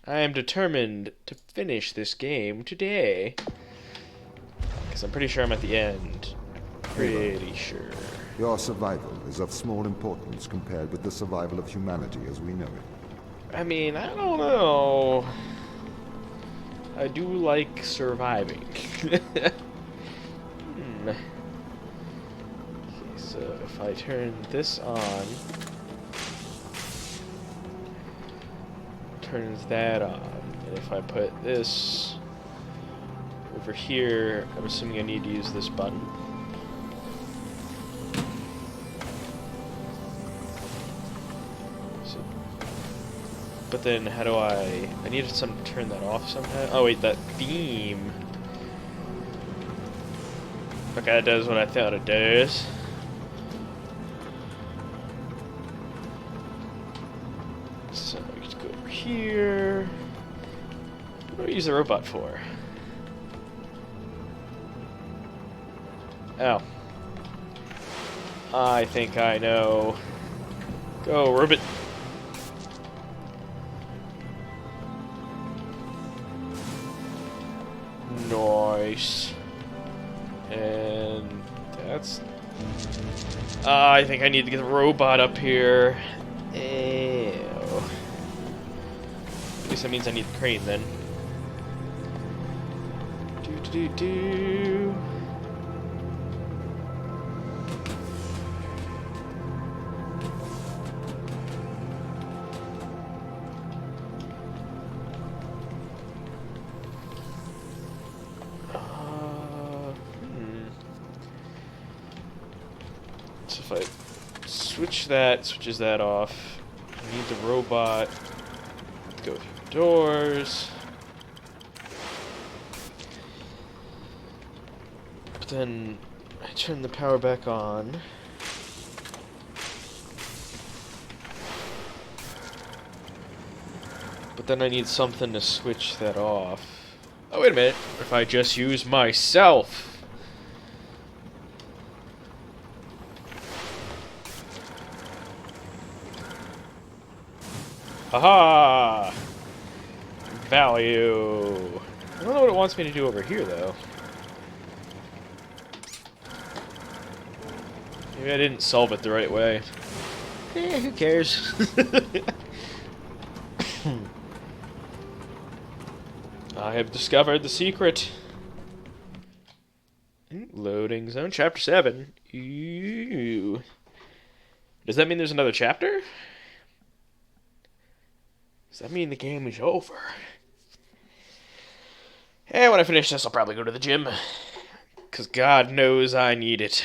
I am determined to finish this game today. Because I'm pretty sure I'm at the end. Pretty sure. Your survival is of small importance compared with the survival of humanity as we know it. I mean, I don't know. I do like surviving. Okay, so if I turn this on, turns that on. And if I put this over here, I'm assuming I need to use this button. So, but then how do I need to turn that off somehow? Oh wait, that beam. Okay, it does what I thought it does. So we just go over here. What do I use the robot for? Oh. I think I know. Go, robot. Nice. And that's... I think I need to get the robot up here. Ew. At least that means I need the crane then. Do. So if I switch that, switches that off. I need the robot to go through the doors. But then I turn the power back on. But then I need something to switch that off. Oh, wait a minute. What if I just use myself? Haha! Value. I don't know what it wants me to do over here, though. Maybe I didn't solve it the right way. Who cares? I have discovered the secret. Loading zone, chapter 7. Ooh. Does that mean there's another chapter? Does that mean the game is over? And when I finish this, I'll probably go to the gym. Because God knows I need it.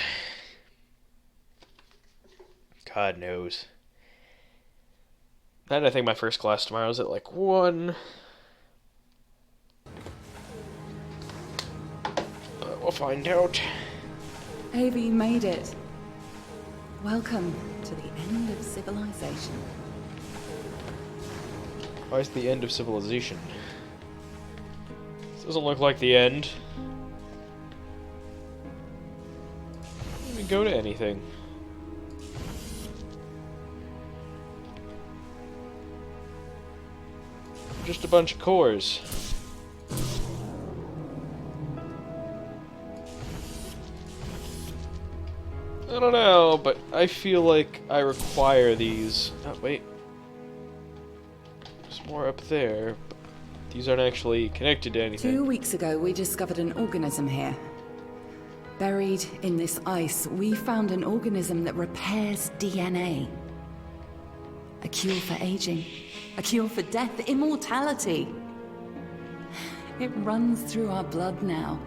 God knows. And I think my first class tomorrow is at like 1. But we'll find out. Ava, you made it. Welcome to the end of civilization. Why is the end of civilization? This doesn't look like the end. Don't even go to anything. Just a bunch of cores. I don't know, but I feel like I require these. Oh, wait. There's more up there. But these aren't actually connected to anything. 2 weeks ago, we discovered an organism here. Buried in this ice, we found an organism that repairs DNA. A cure for aging. A cure for death. Immortality. It runs through our blood now.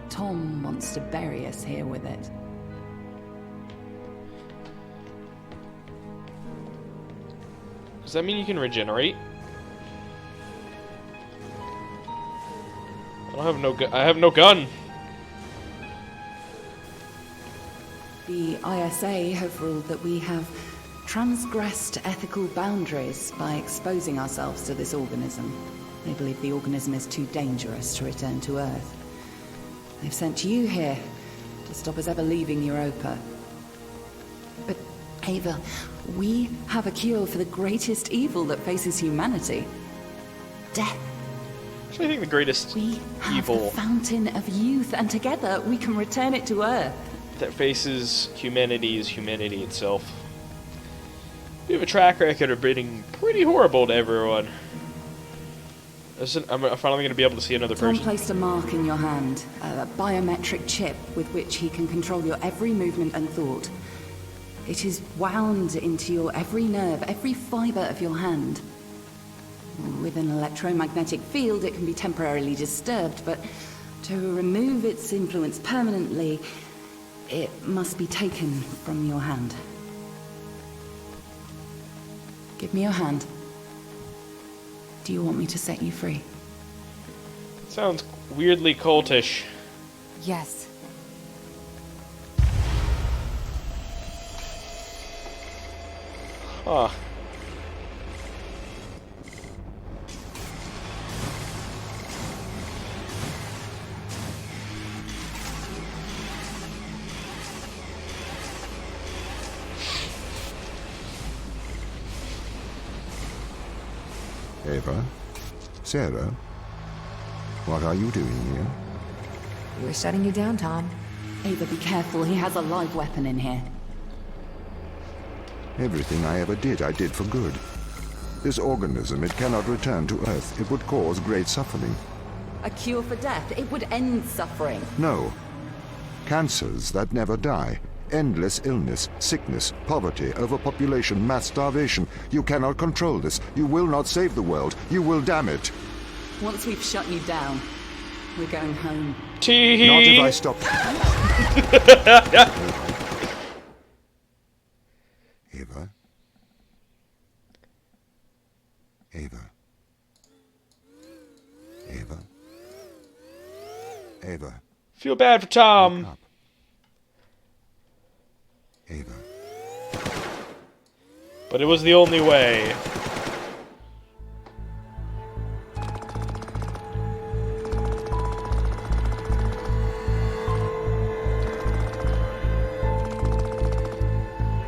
Tom wants to bury us here with it. Does that mean you can regenerate? I have no gun. The ISA have ruled that we have transgressed ethical boundaries by exposing ourselves to this organism. They believe the organism is too dangerous to return to Earth. They've sent you here to stop us ever leaving Europa. But, Ava, we have a cure for the greatest evil that faces humanity. death. Actually, I think the greatest We have evil the fountain of youth, and together we can return it to Earth. that faces humanity is humanity itself. We have a track record of being pretty horrible to everyone. Listen, I'm finally going to be able to see another Tom person. placed a mark in your hand, a biometric chip with which he can control your every movement and thought. It is wound into your every nerve, every fiber of your hand. With an electromagnetic field, it can be temporarily disturbed, but to remove its influence permanently, it must be taken from your hand. Give me your hand. Do you want me to set you free? Sounds weirdly cultish. Yes. Huh. Ava? Sarah? What are you doing here? We were shutting you down, Tom. Ava, be careful. He has a live weapon in here. Everything I ever did, I did for good. This organism, it cannot return to Earth. It would cause great suffering. A cure for death. It would end suffering. No. Cancers that never die. Endless illness, sickness, poverty, overpopulation, mass starvation. You cannot control this. You will not save the world. You will damn it. Once we've shut you down, we're going home. Tee. Not if I stop. Ava? Ava? Ava? Ava? Feel bad for Tom. Wake up. Ava? But it was the only way.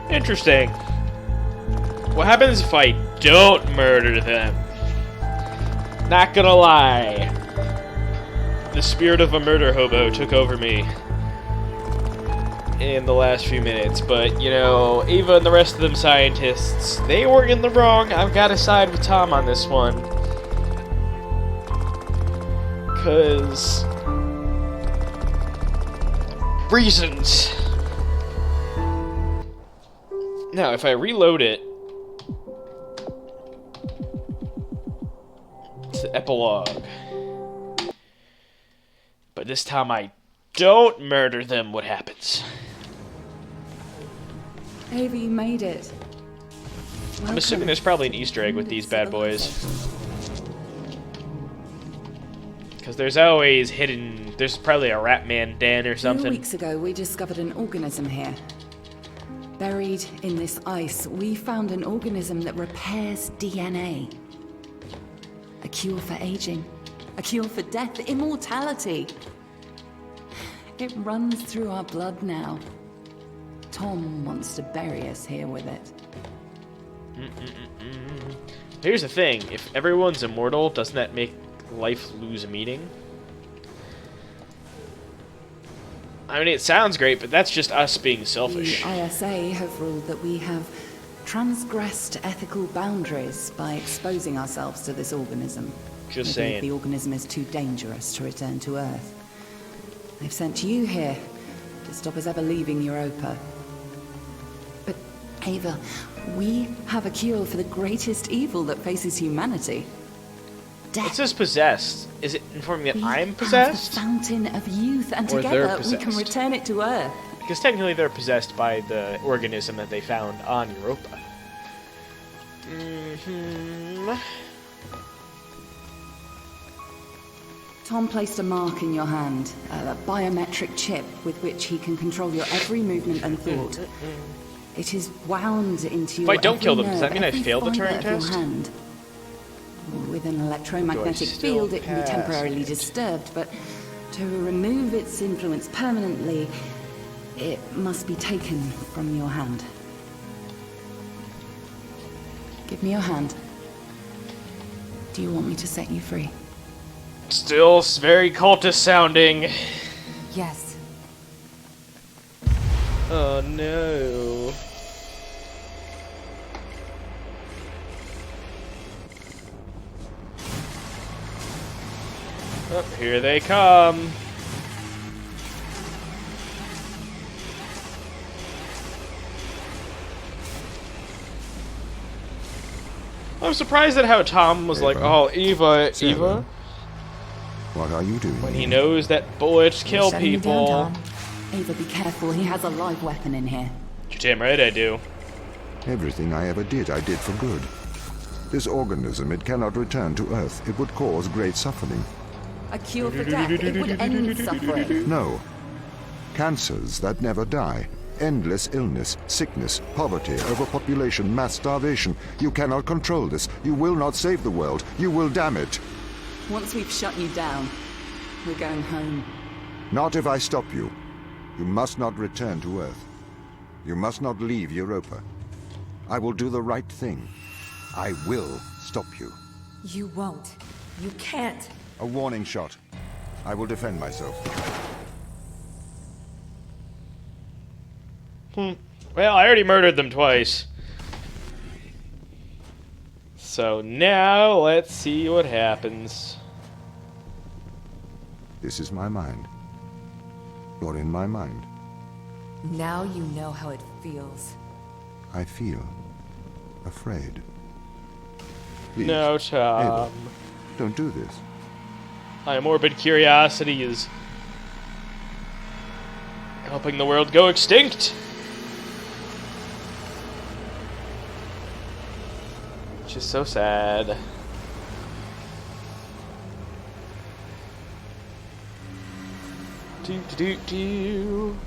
Interesting. What happens if I don't murder them? Not gonna lie. The spirit of a murder hobo took over me in the last few minutes, but, you know, Ava and the rest of them scientists, they were in the wrong. I've got to side with Tom on this one. 'Cause reasons. Now, if I reload it, it's the epilogue. But this time I don't murder them, what happens? Ava, you made it. I'm assuming there's probably an Easter egg with these bad boys. Because there's always hidden... There's probably a Ratman den or A few something. weeks ago, we discovered an organism here. Buried in this ice, we found an organism that repairs DNA. A cure for aging. A cure for death. Immortality. It runs through our blood now. Tom wants to bury us here with it. Here's the thing. If everyone's immortal, doesn't that make life lose a meaning? I mean, it sounds great, but that's just us being selfish. The ISA have ruled that we have transgressed ethical boundaries by exposing ourselves to this organism. Just They believe saying. the organism is too dangerous to return to Earth. They've sent you here to stop us ever leaving Europa. But, Ava, we have a cure for the greatest evil that faces humanity. It Death. says possessed. Is it informing that We I'm have possessed? the fountain of youth, and Or they're together we can possessed. return it to Earth. Because technically they're possessed by the organism that they found on Europa. Tom placed a mark in your hand, a biometric chip with which he can control your every movement and thought. It is wound into your If I don't every kill them, does that nerve, mean I every failed the fibre Turing of your test? hand. With an electromagnetic still field, it can be pass temporarily it? disturbed, but to remove its influence permanently, it must be taken from your hand. Give me your hand. Do you want me to set you free? Still very cultist sounding. Yes. Oh no. Oh, here they come. I'm surprised at how Tom was like, Ava? oh, Eva, Sarah? Eva, What are you doing? when he knows that bullets kill Shutting you down, people. Tom. Ava, be careful. He has a live weapon in here. You're damn right I do. Everything I ever did, I did for good. This organism, it cannot return to Earth. It would cause great suffering. A cure for death. It would end suffering. No. Cancers that never die. Endless illness, sickness, poverty, overpopulation, mass starvation. You cannot control this. You will not save the world. You will damn it. Once we've shut you down, we're going home. Not if I stop you. You must not return to Earth. You must not leave Europa. I will do the right thing. I will stop you. You won't. You can't. A warning shot. I will defend myself. Well, I already murdered them twice. So now, let's see what happens. This is my mind. You're in my mind. Now you know how it feels. I feel afraid. Please, No, Tom. Ava, don't do this. My morbid curiosity is helping the world go extinct. Which is so sad. Do.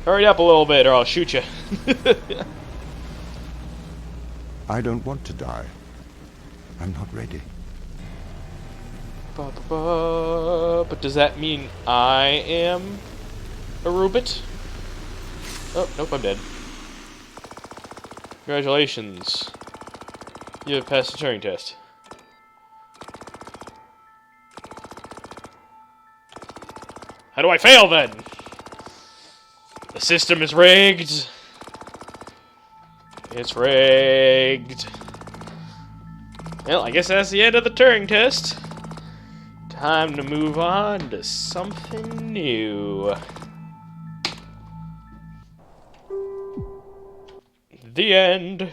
Hurry up a little bit or I'll shoot you. I don't want to die. I'm not ready. But does that mean I am a Rubit? Oh, nope, I'm dead. Congratulations. You have passed the Turing test. How do I fail then? The system is rigged. It's rigged. Well, I guess that's the end of the Turing test. Time to move on to something new. The end.